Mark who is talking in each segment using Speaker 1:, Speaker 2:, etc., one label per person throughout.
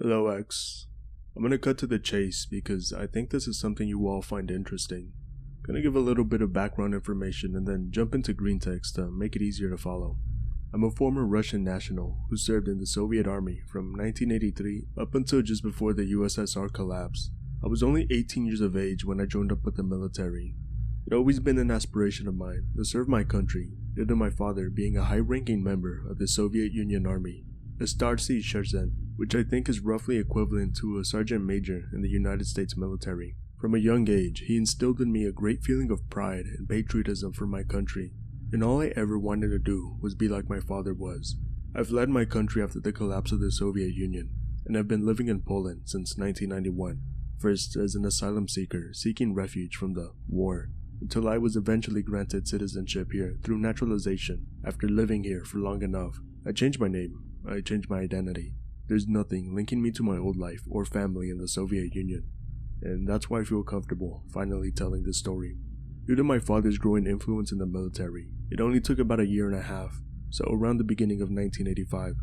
Speaker 1: Hello X. I'm gonna cut to the chase because I think this is something you all find interesting. Gonna give a little bit of background information and then jump into Greentext to make it easier to follow. I'm a former Russian national who served in the Soviet Army from 1983 up until just before the USSR collapsed. I was only 18 years of age when I joined up with the military. It always been an aspiration of mine to serve my country, due to my father being a high-ranking member of the Soviet Union Army, a Starcy Sherzhen, which I think is roughly equivalent to a sergeant major in the United States military. From a young age, he instilled in me a great feeling of pride and patriotism for my country, and all I ever wanted to do was be like my father was. I've led my country after the collapse of the Soviet Union, and have been living in Poland since 1991, first as an asylum seeker seeking refuge from the war, until I was eventually granted citizenship here through naturalization. After living here for long enough, I changed my name, I changed my identity. There's nothing linking me to my old life or family in the Soviet Union, and that's why I feel comfortable finally telling this story. Due to my father's growing influence in the military, it only took about a year and a half, so around the beginning of 1985,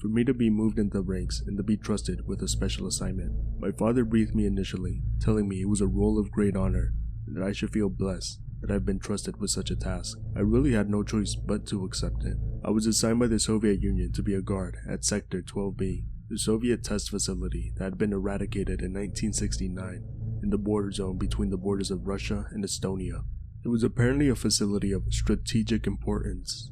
Speaker 1: for me to be moved into the ranks and to be trusted with a special assignment. My father briefed me initially, telling me it was a role of great honor, and that I should feel blessed that I've been trusted with such a task. I really had no choice but to accept it. I was assigned by the Soviet Union to be a guard at Sector 12B, the Soviet test facility that had been eradicated in 1969 in the border zone between the borders of Russia and Estonia. It was apparently a facility of strategic importance,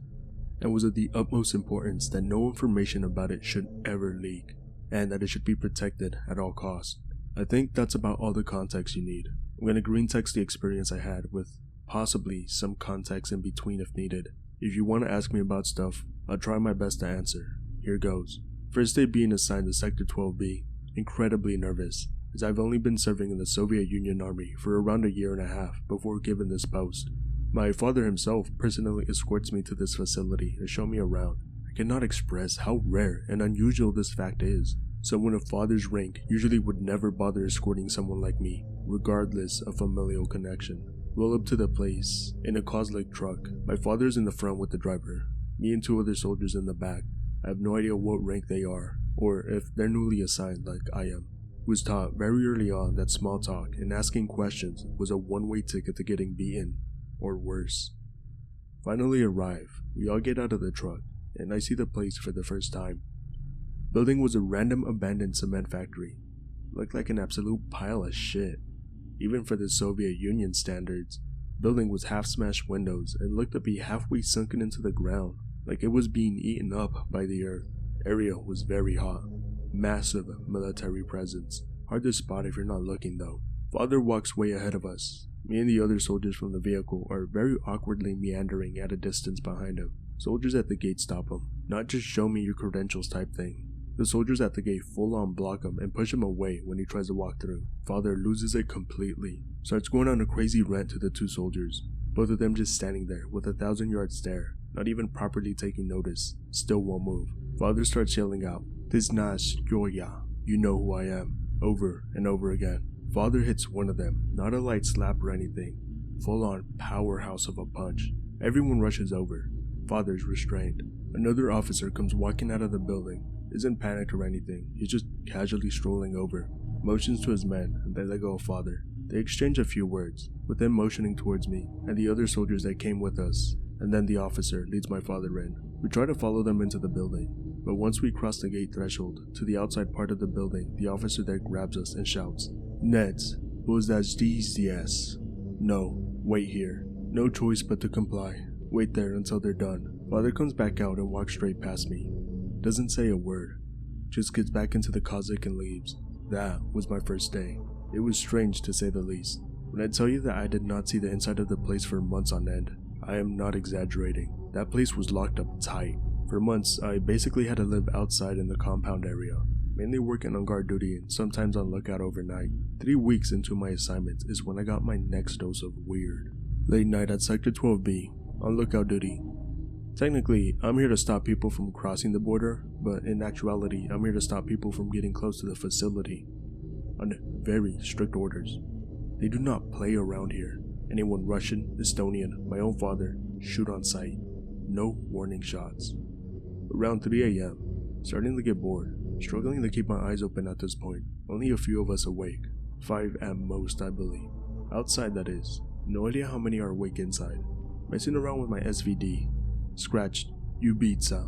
Speaker 1: and was of the utmost importance that no information about it should ever leak, and that it should be protected at all costs. I think that's about all the context you need. I'm going to green text the experience I had, with possibly some context in between if needed. If you want to ask me about stuff, I'll try my best to answer. Here goes. First day being assigned to Sector 12B, incredibly nervous, as I've only been serving in the Soviet Union Army for around a year and a half before given this post. My father himself personally escorts me to this facility to show me around. I cannot express how rare and unusual this fact is. Someone of father's rank usually would never bother escorting someone like me, regardless of familial connection. Roll up to the place in a Kozlik truck. My father's in the front with the driver, me and two other soldiers in the back. I have no idea what rank they are, or if they're newly assigned like I am. Was taught very early on that small talk and asking questions was a one-way ticket to getting beaten, or worse. Finally arrive, we all get out of the truck, and I see the place for the first time. Building was a random abandoned cement factory. Looked like an absolute pile of shit. Even for the Soviet Union standards, building was half-smashed windows and looked to be halfway sunken into the ground, like it was being eaten up by the earth. Area was very hot. Massive military presence. Hard to spot if you're not looking though. Father walks way ahead of us. Me and the other soldiers from the vehicle are very awkwardly meandering at a distance behind him. Soldiers at the gate stop him. Not just show me your credentials type thing. The soldiers at the gate full on block him and push him away when he tries to walk through. Father loses it completely. Starts going on a crazy rant to the two soldiers. Both of them just standing there with a 1,000-yard stare, not even properly taking notice. Still won't move. Father starts yelling out, "This nash Yoya, you know who I am," over and over again. Father hits one of them, not a light slap or anything. Full on powerhouse of a punch. Everyone rushes over. Father's restrained. Another officer comes walking out of the building. Isn't panicked or anything, he's just casually strolling over. Motions to his men, and they let go of Father. They exchange a few words, with them motioning towards me and the other soldiers that came with us, and then the officer leads my father in. We try to follow them into the building, but once we cross the gate threshold to the outside part of the building, the officer there grabs us and shouts, "Neds, was that yes? No, wait here." No choice but to comply. Wait there until they're done. Father comes back out and walks straight past me. Doesn't say a word, just gets back into the Kazakh and leaves. That was my first day. It was strange to say the least. When I tell you that I did not see the inside of the place for months on end, I am not exaggerating. That place was locked up tight. For months, I basically had to live outside in the compound area, mainly working on guard duty and sometimes on lookout overnight. 3 weeks into my assignment is when I got my next dose of weird. Late night at Sector 12B, on lookout duty. Technically, I'm here to stop people from crossing the border, but in actuality, I'm here to stop people from getting close to the facility. On very strict orders. They do not play around here. Anyone Russian, Estonian, my own father, shoot on sight. No warning shots. Around 3 a.m., starting to get bored, struggling to keep my eyes open at this point. Only a few of us awake. 5 at most, I believe. Outside, that is. No idea how many are awake inside. Messing around with my SVD. Scratched Ubitsa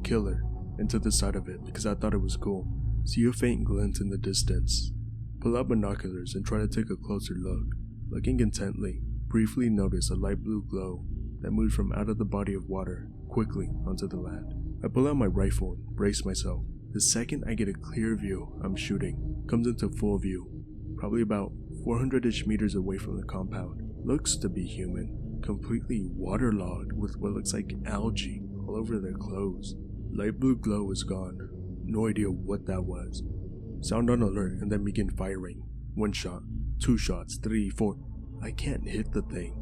Speaker 1: Killer into the side of it because I thought it was cool. See a faint glint in the distance. Pull out binoculars and try to take a closer look. Looking intently, briefly notice a light blue glow that moved from out of the body of water quickly onto the land. I pull out my rifle and brace myself. The second I get a clear view, I'm shooting. Comes into full view, probably about 400-ish meters away from the compound. Looks to be human, completely waterlogged with what looks like algae all over their clothes. Light blue glow is gone. No idea what that was. Sound on alert and then begin firing. 1 shot, 2 shots, 3, 4. I can't hit the thing.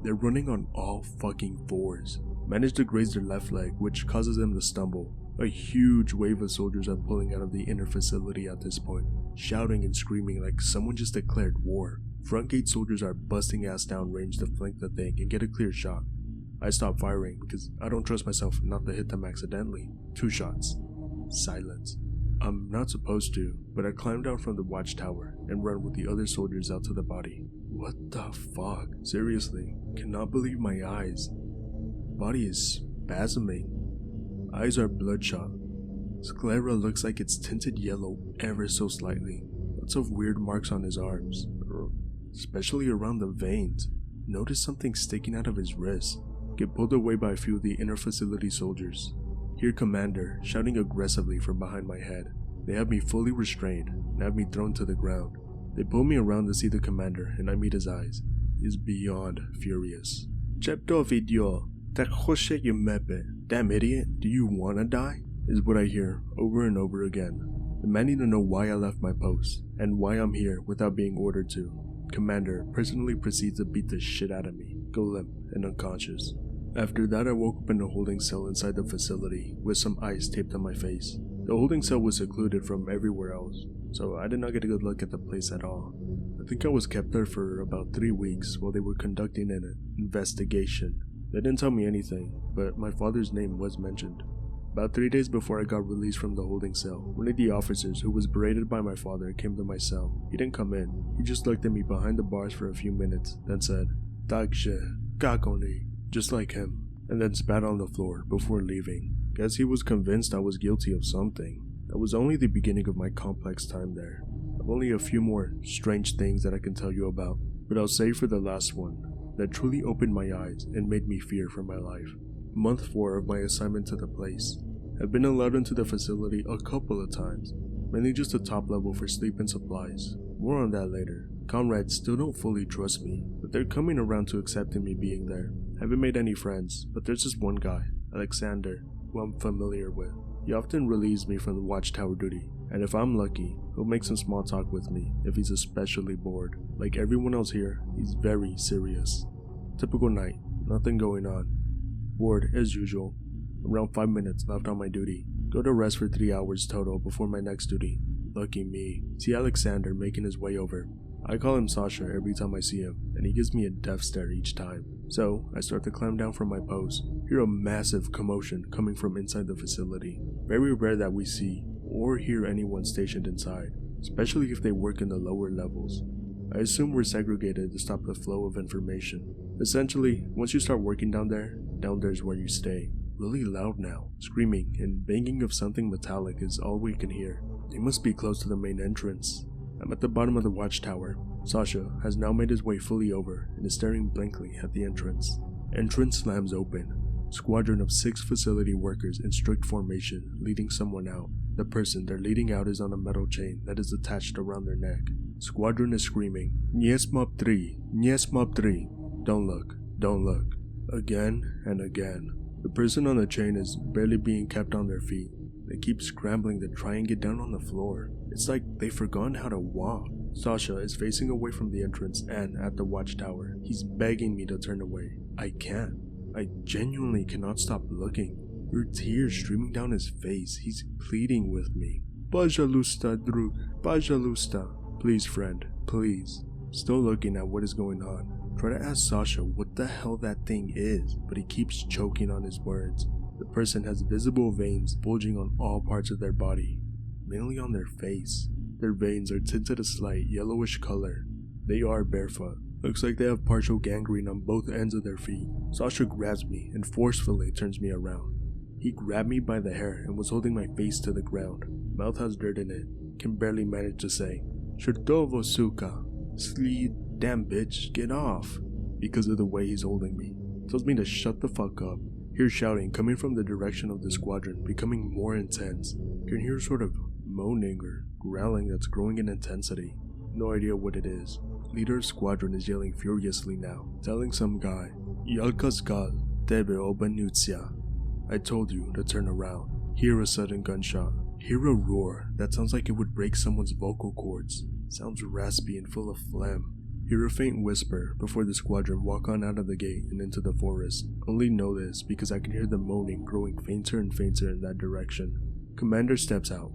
Speaker 1: They're running on all fucking 4s. Manage to graze their left leg, which causes them to stumble. A huge wave of soldiers are pulling out of the inner facility at this point, shouting and screaming like someone just declared war. Front gate soldiers are busting ass down range to flank the thing and get a clear shot. I stop firing because I don't trust myself not to hit them accidentally. 2 shots. Silence. I'm not supposed to, but I climb down from the watchtower and run with the other soldiers out to the body. What the fuck? Seriously, cannot believe my eyes. Body is spasming. Eyes are bloodshot. Sclera looks like it's tinted yellow ever so slightly. Lots of weird marks on his arms, especially around the veins. Notice something sticking out of his wrist. Get pulled away by a few of the inner facility soldiers. Hear Commander shouting aggressively from behind my head. They have me fully restrained and have me thrown to the ground. They pull me around to see the commander and I meet his eyes. He is beyond furious. Damn idiot, do you wanna die? Is what I hear over and over again, demanding to know why I left my post and why I'm here without being ordered to. Commander personally proceeds to beat the shit out of me, go limp and unconscious. After that, I woke up in a holding cell inside the facility with some ice taped on my face. The holding cell was secluded from everywhere else, so I did not get a good look at the place at all. I think I was kept there for about 3 weeks while they were conducting an investigation. They didn't tell me anything, but my father's name was mentioned. About 3 days before I got released from the holding cell, one of the officers who was berated by my father came to my cell. He didn't come in. He just looked at me behind the bars for a few minutes, then said, "Dagshe, kakoni," just like him, and then spat on the floor before leaving. Guess he was convinced I was guilty of something. That was only the beginning of my complex time there. I've only a few more strange things that I can tell you about, but I'll save for the last one that truly opened my eyes and made me fear for my life. Month 4 of my assignment to the place. I've been allowed into the facility a couple of times, mainly just the top level for sleep and supplies. More on that later. Comrades still don't fully trust me, but they're coming around to accepting me being there. Haven't made any friends, but there's this one guy, Alexander, who I'm familiar with. He often relieves me from the watchtower duty, and if I'm lucky, he'll make some small talk with me if he's especially bored. Like everyone else here, he's very serious. Typical night, nothing going on. Bored as usual. Around 5 minutes left on my duty. Go to rest for 3 hours total before my next duty. Lucky me. See Alexander making his way over. I call him Sasha every time I see him, and he gives me a death stare each time. So, I start to climb down from my post. Hear a massive commotion coming from inside the facility. Very rare that we see or hear anyone stationed inside, especially if they work in the lower levels. I assume we're segregated to stop the flow of information. Essentially, once you start working down there's where you stay. Really loud now. Screaming and banging of something metallic is all we can hear. They must be close to the main entrance. I'm at the bottom of the watchtower. Sasha has now made his way fully over and is staring blankly at the entrance. Entrance slams open. Squadron of 6 facility workers in strict formation leading someone out. The person they're leading out is on a metal chain that is attached around their neck. Squadron is screaming, "Yes, Mob 3! Yes, Mob 3! Don't look, don't look." Again and again. The person on the chain is barely being kept on their feet. They keep scrambling to try and get down on the floor. It's like they've forgotten how to walk. Sasha is facing away from the entrance and at the watchtower. He's begging me to turn away. I can't. I genuinely cannot stop looking. There are tears streaming down his face. He's pleading with me. "Pajalusta, Drug. Pajalusta. Please, friend. Please." Still looking at what is going on. Try to ask Sasha what the hell that thing is, but he keeps choking on his words. The person has visible veins bulging on all parts of their body. mainly on their face. Their veins are tinted a slight yellowish color. They are barefoot. Looks like they have partial gangrene on both ends of their feet. Sasha grabs me and forcefully turns me around. He grabbed me by the hair and was holding my face to the ground. Mouth has dirt in it. Can barely manage to say, "Shurtovo suka." Sleep, damn bitch, get off. Because of the way he's holding me. Tells me to shut the fuck up. Hear shouting coming from the direction of the squadron, becoming more intense. Can hear sort of moaning or growling that's growing in intensity. No idea what it is. Leader of squadron is yelling furiously now, telling some guy, "Yalkaskal, tebe obanutsia." I told you to turn around. Hear a sudden gunshot. Hear a roar that sounds like it would break someone's vocal cords. Sounds raspy and full of phlegm. Hear a faint whisper before the squadron walk on out of the gate and into the forest. Only know this because I can hear the moaning growing fainter and fainter in that direction. Commander steps out.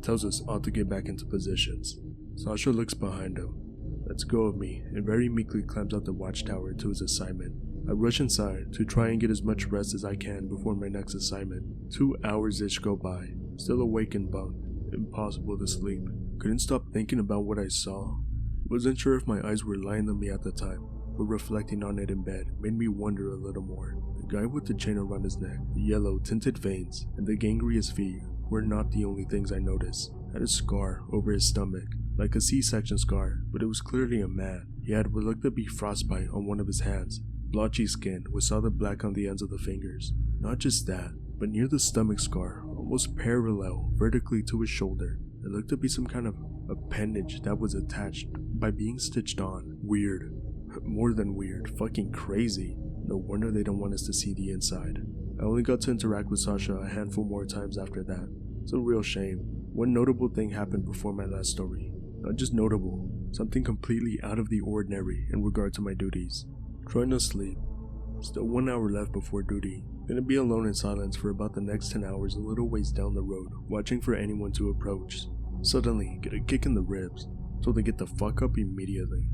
Speaker 1: Tells us all to get back into positions. Sasha looks behind him. Lets go of me and very meekly climbs out the watchtower to his assignment. I rush inside to try and get as much rest as I can before my next assignment. 2 hours-ish go by. Still awake and bunked. Impossible to sleep. Couldn't stop thinking about what I saw. Wasn't sure if my eyes were lying on me at the time, but reflecting on it in bed made me wonder a little more. The guy with the chain around his neck, the yellow tinted veins, and the gangrenous feet were not the only things I noticed. Had a scar over his stomach, like a C-section scar, but it was clearly a man. He had what looked to be frostbite on one of his hands, blotchy skin with solid black on the ends of the fingers. Not just that, but near the stomach scar, almost parallel vertically to his shoulder, it looked to be some kind of appendage that was attached by being stitched on. Weird. More than weird. Fucking crazy. No wonder they don't want us to see the inside. I only got to interact with Sasha a handful more times after that. It's a real shame. One notable thing happened before my last story. Not just notable, something completely out of the ordinary in regard to my duties. Trying to sleep. Still 1 hour left before duty. Gonna be alone in silence for about the next 10 hours a little ways down the road, watching for anyone to approach. Suddenly, get a kick in the ribs, told to get the fuck up immediately.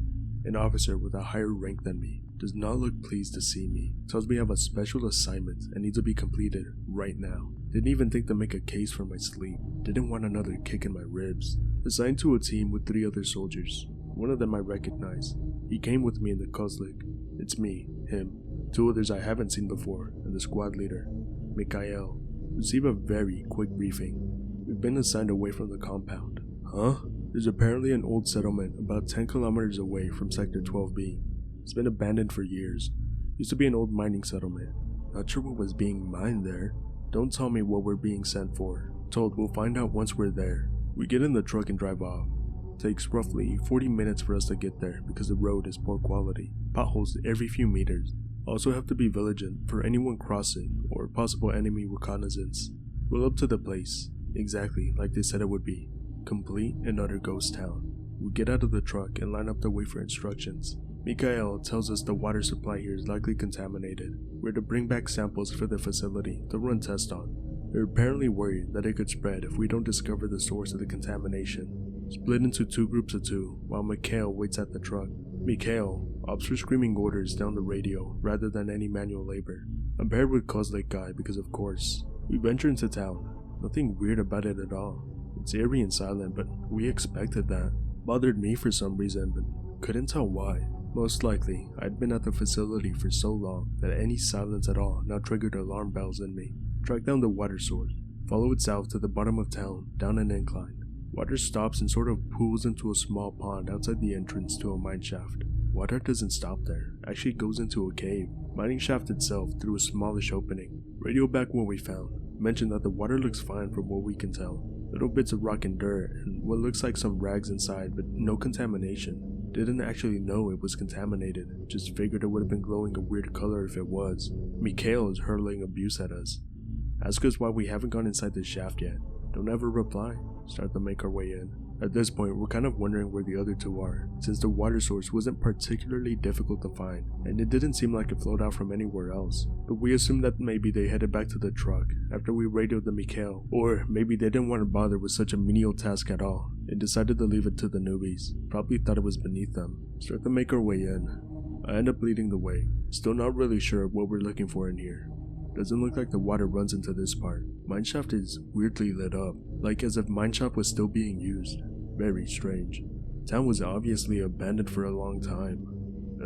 Speaker 1: An officer with a higher rank than me does not look pleased to see me, tells me I have a special assignment and needs to be completed right now. Didn't even think to make a case for my sleep, didn't want another kick in my ribs. Assigned to a team with 3 other soldiers, one of them I recognize. He came with me in the Kozlik. It's me, him, 2 others I haven't seen before, and the squad leader, Mikhail. Receive a very quick briefing. We've been assigned away from the compound. Huh? There's apparently an old settlement about 10 kilometers away from Sector 12B. It's been abandoned for years. Used to be an old mining settlement. Not sure what was being mined there. Don't tell me what we're being sent for. Told we'll find out once we're there. We get in the truck and drive off. Takes roughly 40 minutes for us to get there because the road is poor quality. Potholes every few meters. Also have to be vigilant for anyone crossing or possible enemy reconnaissance. Roll up to the place, exactly like they said it would be. Complete and utter ghost town. We get out of the truck and line up to wait for instructions. Mikhail tells us the water supply here is likely contaminated. We're to bring back samples for the facility to run tests on. They're apparently worried that it could spread if we don't discover the source of the contamination. Split into 2 groups of 2 while Mikhail waits at the truck. Mikhail opts for screaming orders down the radio rather than any manual labor. I'm paired with Kozlik guy because of course. We venture into town. Nothing weird about it at all. It's eerie and silent, but we expected that. Bothered me for some reason, but couldn't tell why. Most likely, I'd been at the facility for so long that any silence at all now triggered alarm bells in me. Track down the water source. Follow it south to the bottom of town, down an incline. Water stops and sort of pools into a small pond outside the entrance to a mine shaft. Water doesn't stop there, actually goes into a cave. Mining shaft itself through a smallish opening. Radio back what we found. Mentioned that the water looks fine from what we can tell. Little bits of rock and dirt and what looks like some rags inside, but no contamination. Didn't actually know it was contaminated, just figured it would have been glowing a weird color if it was. Mikhail is hurling abuse at us. Ask us why we haven't gone inside the shaft yet. Don't ever reply. Start to make our way in. At this point, we're kind of wondering where the other 2 are, since the water source wasn't particularly difficult to find, and it didn't seem like it flowed out from anywhere else. But we assumed that maybe they headed back to the truck after we radioed the Mikhail, or maybe they didn't want to bother with such a menial task at all, and decided to leave it to the newbies. Probably thought it was beneath them. Start to make our way in. I end up leading the way, still not really sure what we're looking for in here. Doesn't look like the water runs into this part. Mineshaft is weirdly lit up, like as if mineshaft was still being used. Very strange. Town was obviously abandoned for a long time.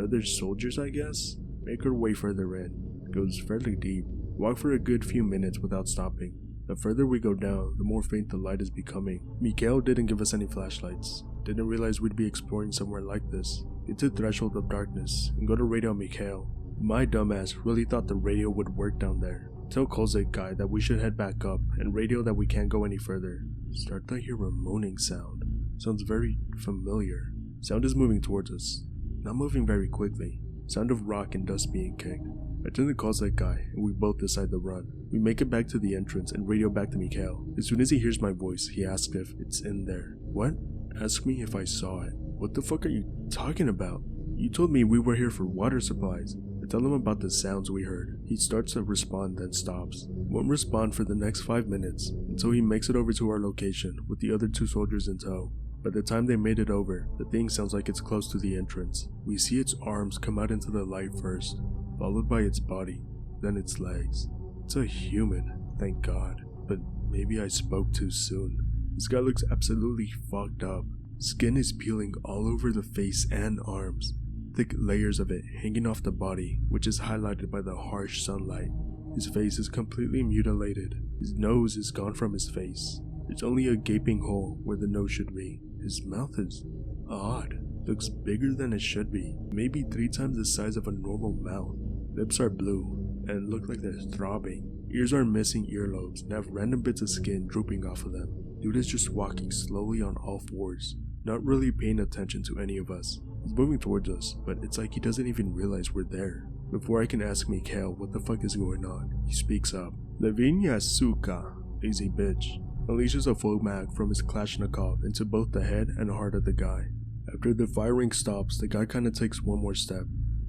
Speaker 1: Other soldiers, I guess? Make our way further in. Goes fairly deep. Walk for a good few minutes without stopping. The further we go down, the more faint the light is becoming. Mikhail didn't give us any flashlights. Didn't realize we'd be exploring somewhere like this. Get to Threshold of Darkness and go to radio Mikhail. My dumbass really thought the radio would work down there. Tell Kozak guy that we should head back up and radio that we can't go any further. Start to hear a moaning sound. Sounds very familiar. Sound is moving towards us. Not moving very quickly. Sound of rock and dust being kicked. I turn to Kozak guy and we both decide to run. We make it back to the entrance and radio back to Mikhail. As soon as he hears my voice, he asks if it's in there. What? Ask me if I saw it. What the fuck are you talking about? You told me we were here for water supplies. I tell him about the sounds we heard. He starts to respond then stops. Won't respond for the next 5 minutes until he makes it over to our location with the other 2 soldiers in tow. By the time they made it over, the thing sounds like it's close to the entrance. We see its arms come out into the light first, followed by its body, then its legs. It's a human, thank God, but maybe I spoke too soon. This guy looks absolutely fucked up. Skin is peeling all over the face and arms, thick layers of it hanging off the body, which is highlighted by the harsh sunlight. His face is completely mutilated. His nose is gone from his face. There's only a gaping hole where the nose should be. His mouth is odd. Looks bigger than it should be, maybe 3 times the size of a normal mouth. Lips are blue and look like they're throbbing. Ears are missing earlobes and have random bits of skin drooping off of them. Dude is just walking slowly on all 4s, not really paying attention to any of us. He's moving towards us, but it's like he doesn't even realize we're there. Before I can ask Mikhail what the fuck is going on, he speaks up. Lavinia suka, lazy bitch. Unleashes a full mag from his Kalashnikov into both the head and heart of the guy. After the firing stops, the guy kinda takes one more step,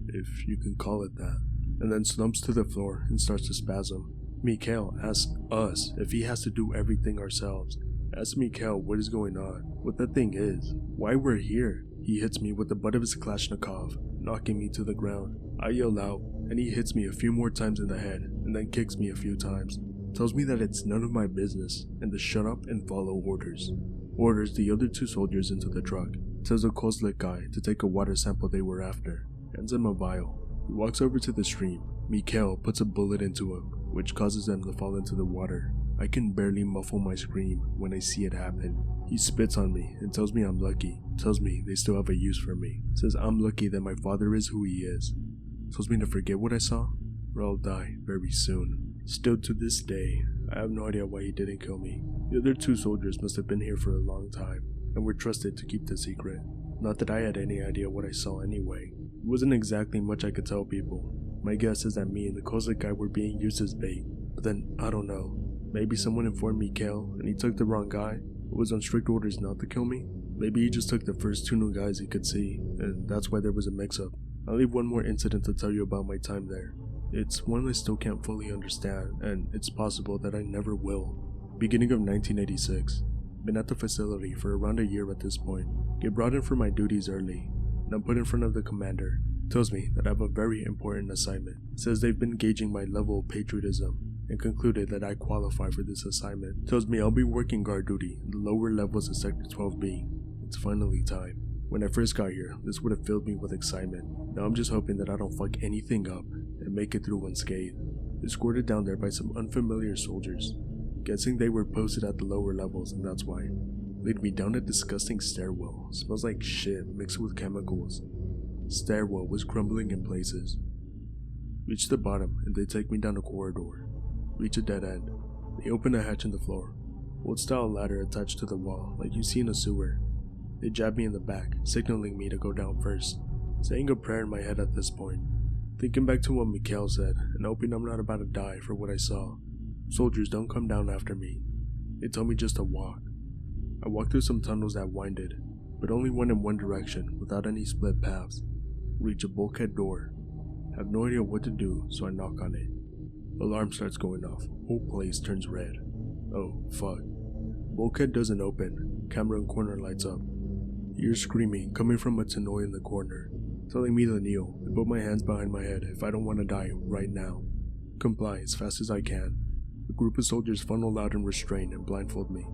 Speaker 1: if you can call it that, and then slumps to the floor and starts to spasm. Mikhail asks us if he has to do everything ourselves. Asks Mikhail what is going on, what that thing is, why we're here. He hits me with the butt of his Kalashnikov, knocking me to the ground. I yell out, and he hits me a few more times in the head, and then kicks me a few times. Tells me that it's none of my business, and to shut up and follow orders. Orders the other 2 soldiers into the truck. Tells the Kozlik guy to take a water sample they were after. Hands him a vial. He walks over to the stream. Mikhail puts a bullet into him, which causes them to fall into the water. I can barely muffle my scream when I see it happen. He spits on me and tells me I'm lucky. Tells me they still have a use for me. Says I'm lucky that my father is who he is. Tells me to forget what I saw, or I'll die very soon. Still to this day, I have no idea why he didn't kill me. The other 2 soldiers must have been here for a long time, and were trusted to keep the secret. Not that I had any idea what I saw anyway. It wasn't exactly much I could tell people. My guess is that me and the Kozak guy were being used as bait, but then I don't know. Maybe someone informed Mikhail and he took the wrong guy, or was on strict orders not to kill me. Maybe he just took the first 2 new guys he could see, and that's why there was a mix-up. I'll leave one more incident to tell you about my time there. It's one I still can't fully understand, and it's possible that I never will. Beginning of 1986. Been at the facility for around a year at this point. Get brought in for my duties early, and I'm put in front of the commander. Tells me that I have a very important assignment. Says they've been gauging my level of patriotism, and concluded that I qualify for this assignment. Tells me I'll be working guard duty in the lower levels of Sector 12B. It's finally time. When I first got here, this would have filled me with excitement. Now I'm just hoping that I don't fuck anything up and make it through unscathed. Escorted down there by some unfamiliar soldiers. Guessing they were posted at the lower levels, and that's why. Lead me down a disgusting stairwell. Smells like shit mixed with chemicals. Stairwell was crumbling in places. Reach the bottom and they take me down a corridor. Reach a dead end. They open a hatch in the floor. Old style ladder attached to the wall like you see in a sewer. They jab me in the back, signaling me to go down first. Saying a prayer in my head at this point. Thinking back to what Mikhail said and hoping I'm not about to die for what I saw. Soldiers don't come down after me. They tell me just to walk. I walked through some tunnels that winded, but only went in one direction without any split paths. Reach a bulkhead door. Have no idea what to do, so I knock on it. Alarm starts going off. Whole place turns red. Oh, fuck. Bulkhead doesn't open. Camera in corner lights up. Hear screaming coming from a Tannoy in the corner, telling me to kneel and put my hands behind my head if I don't want to die right now. comply as fast as I can. A group of soldiers funnel out and restrain and blindfold me.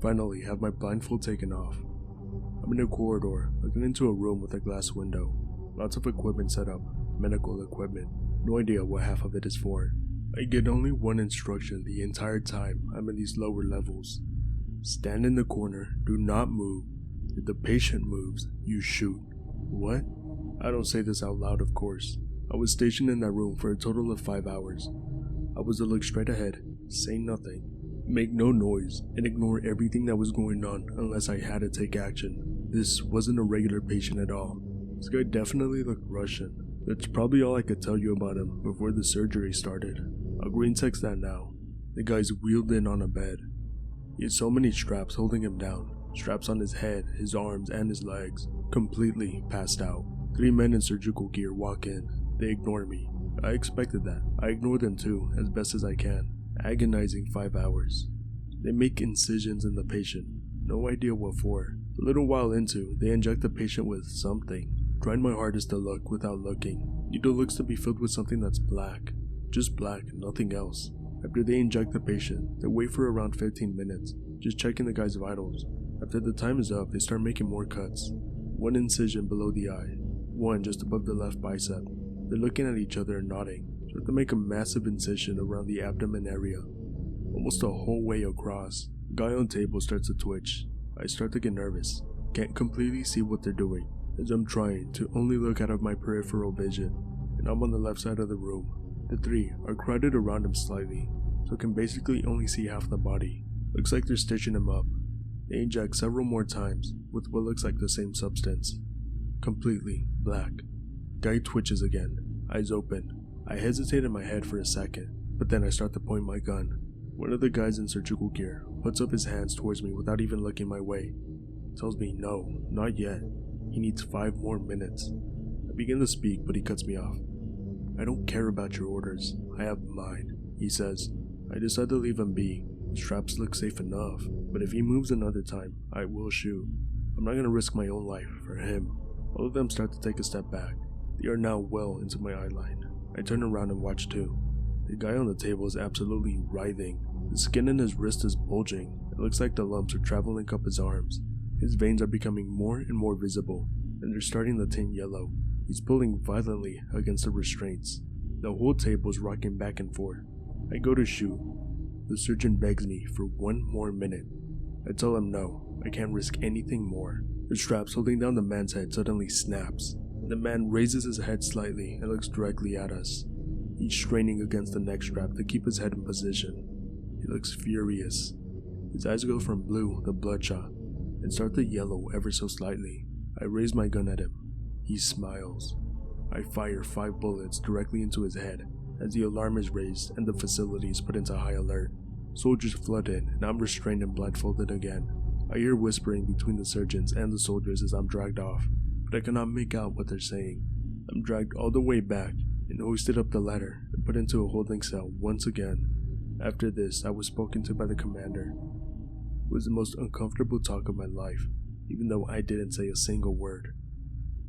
Speaker 1: Finally, have my blindfold taken off. I'm in a corridor, looking into a room with a glass window. Lots of equipment set up, medical equipment. No idea what half of it is for. I get only one instruction the entire time I'm in these lower levels. Stand in the corner, do not move. If the patient moves, you shoot. What? I don't say this out loud, of course. I was stationed in that room for a total of 5 hours. I was to look straight ahead, say nothing, make no noise, and ignore everything that was going on unless I had to take action. This wasn't a regular patient at all. This guy definitely looked Russian. That's probably all I could tell you about him before the surgery started. I'll Greentext that now. The guy's wheeled in on a bed. He has so many straps holding him down. Straps on his head, his arms, and his legs. Completely passed out. 3 men in surgical gear walk in. They ignore me. I expected that. I ignore them too, as best as I can. Agonizing 5 hours. They make incisions in the patient. No idea what for. A little while into, they inject the patient with something. Trying my hardest to look without looking. Needle looks to be filled with something that's black. Just black, nothing else. After they inject the patient, they wait for around 15 minutes, just checking the guy's vitals. After the time is up, they start making more cuts. One incision below the eye, one just above the left bicep. They're looking at each other and nodding. Start to make a massive incision around the abdomen area, almost the whole way across. The guy on table starts to twitch. I start to get nervous. Can't completely see what they're doing, as I'm trying to only look out of my peripheral vision, and I'm on the left side of the room. The 3 are crowded around him slightly, so can basically only see half the body. Looks like they're stitching him up. They inject several more times with what looks like the same substance. Completely black. Guy twitches again, eyes open. I hesitate in my head for a second, but then I start to point my gun. One of the guys in surgical gear puts up his hands towards me without even looking my way. Tells me no, not yet. He needs 5 more minutes. I begin to speak, but he cuts me off. I don't care about your orders. I have mine, he says. I decide to leave him be. The straps look safe enough, but if he moves another time, I will shoot. I'm not gonna risk my own life for him. All of them start to take a step back. They are now well into my eye line. I turn around and watch too. The guy on the table is absolutely writhing. The skin in his wrist is bulging. It looks like the lumps are traveling up his arms. His veins are becoming more and more visible, and they're starting to tint yellow. He's pulling violently against the restraints. The whole table is rocking back and forth. I go to shoot. The surgeon begs me for 1 more minute. I tell him no, I can't risk anything more. The straps holding down the man's head suddenly snaps. The man raises his head slightly and looks directly at us. He's straining against the neck strap to keep his head in position. He looks furious. His eyes go from blue to bloodshot and start to yellow ever so slightly. I raise my gun at him. He smiles. I fire 5 bullets directly into his head as the alarm is raised and the facility is put into high alert. Soldiers flood in and I'm restrained and blindfolded again. I hear whispering between the surgeons and the soldiers as I'm dragged off, but I cannot make out what they're saying. I'm dragged all the way back and hoisted up the ladder and put into a holding cell once again. After this, I was spoken to by the commander. It was the most uncomfortable talk of my life, even though I didn't say a single word.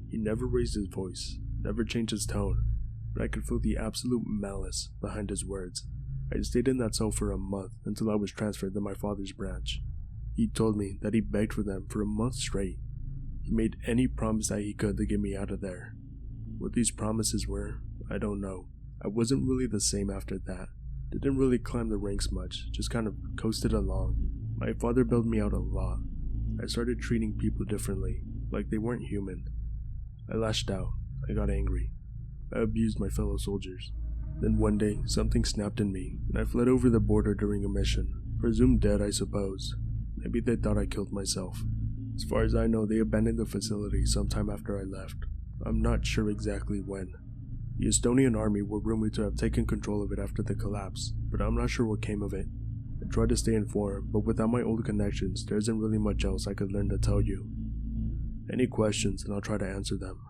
Speaker 1: He never raised his voice, never changed his tone, but I could feel the absolute malice behind his words. I stayed in that cell for a month until I was transferred to my father's branch. He told me that he begged for them for a month straight. He made any promise that he could to get me out of there. What these promises were, I don't know. I wasn't really the same after that. Didn't really climb the ranks much, just kind of coasted along. My father bailed me out a lot. I started treating people differently, like they weren't human. I lashed out. I got angry. I abused my fellow soldiers. Then one day, something snapped in me, and I fled over the border during a mission. Presumed dead, I suppose. Maybe they thought I killed myself. As far as I know, they abandoned the facility sometime after I left. I'm not sure exactly when. The Estonian army were rumored to have taken control of it after the collapse, but I'm not sure what came of it. I tried to stay informed, but without my old connections, there isn't really much else I could learn to tell you. Any questions, and I'll try to answer them.